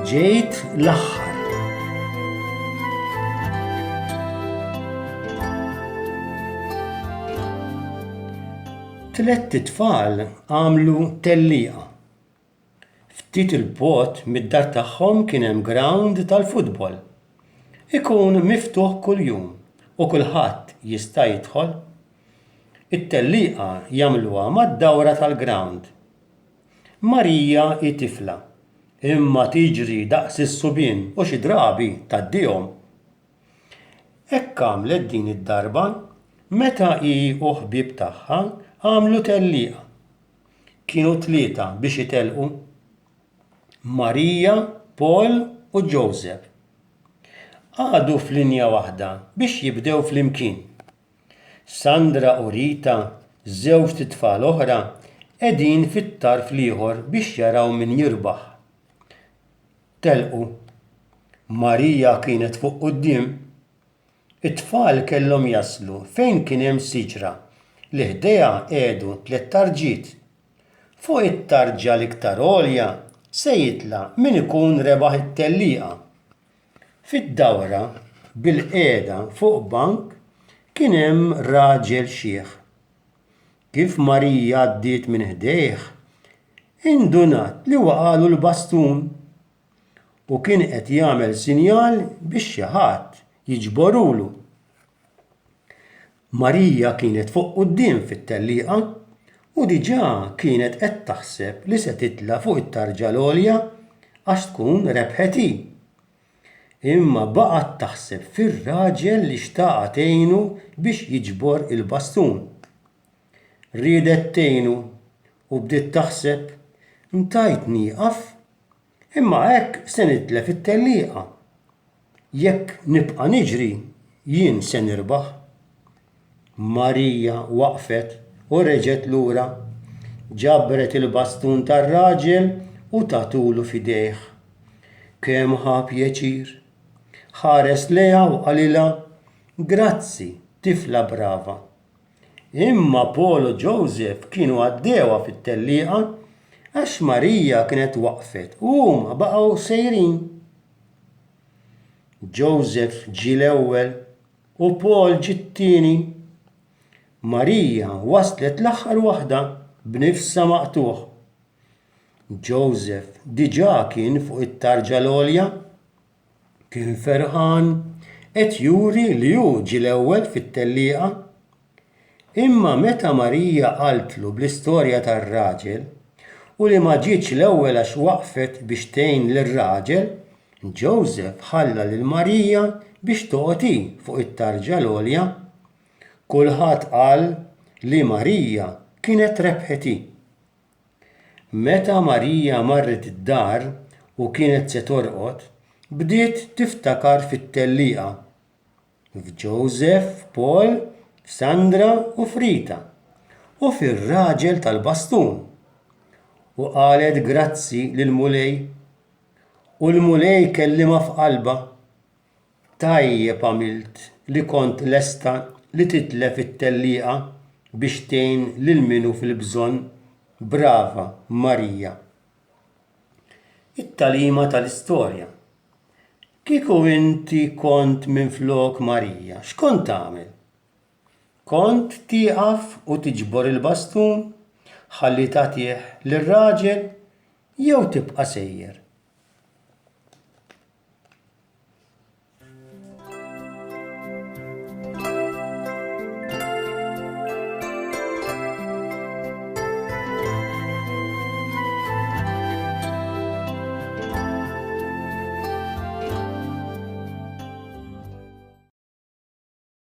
Ġejt l-aħħar. Tlet tfal għamlu tellieqa. Ftit il-bogħod mid-dar tagħhom kien hemm ground tal-futbol. Ikun miftuħ kuljum u kulħadd jista' jidħol. It-tellieqa jagħmluha mad-dawra tal-ground. Marija hi tifla, imma tiġri daqs is-subien u xi drabi tgħaddihom. Hekk għamlet din id-darba meta hi u ħbieb tagħha għamlu tellieqa. Kienu tlieta biex itelqu. Marija, Paul u Joseph. Għadu f'linja waħda biex jibdew flimkien. Sandra u Rita, żewġ titfal oħra, qegħdin fit-tarf ieħor biex jaraw min jirbaħ. Telqu. Marija kienet fuq quddiem. It-tfal kellhom jaslu fejn kien hemm siġra li ħdejha qiegħdu tliet tarġiet. Fuq it-tarġa l-iktar għolja se jitla' min ikun rebaħ it-tellieqa. Fid-dawra bil-qiegħda fuq bank kien hemm raġel xieħ. Kif Marija għaddiet minn ħdejh, indunat li waqalu l-bastun u kien qed jagħmel sinjal biex xi ħadd jiġborulu. Marija kienet fuq quddiem fit-tellieqa u diġà kienet qed taħseb li se titla' fuq it-tarġa l-għolja għax tkun rebħet hi. Imma baqgħet taħseb fir-raġel li xtaqha tgħinu biex jiġbor il-bastun. Riedet tgħinu u bdiet taħseb ntajt nieqaf imma hekk se nitlef it-tellieqa. Jekk nibqa' niġri jien se nirbaħ. Marija waqfet u reġgħet lura, ġabbret il-bastun tar-raġel u tatulu f'idejh. Kemm ħa pjaċir. Ħares lejha u qalilha grazzi tifla brava. Imma Paul u Joseph kienu għaddewha fit-tellieqa għax Marija kienet waqfet u huma baqgħu sejrin. Joseph ġie l-ewwel u Paul ġie t-tieni. Marija waslet l-aħħar waħda b'nifsha maqtuħ. Joseph diġà kien fuq it-tarġa l-għolja, kien ferħan qed juri li hu ġie l-ewwel fit-tellieqa. Imma meta Marija qaltlu bl-istorja tar-raġel u li ma ġietx l-ewwel għax waqfet biex tgħin lir-raġel, Joseph ħalla lil Marija biex toqgħod hi fuq it-tarġa l-għolja. Kulħadd qal li Marija kienet rebħet hi. Meta Marija marret id-dar u kienet se torqod, bdiet tiftakar fit-tellieqa. F'Joseph, Paul, Sandra u Rita u fir-raġel tal-bastun. U qalet grazzi lill-mulej u l-mulej kellimha f'qalbha. Tajjeb għamilt li kont lesta li titlef it-tellieqa biex tgħin lil min hu fil-bżonn. Brava Marija. It-tagħlima tal-istorja. Kieku inti kont minflok Marija, x'kont tagħmel? Kont tieqaf u tiġbor il-bastun, ħalli tagħtih lir-raġel jew tibqa' sejjer?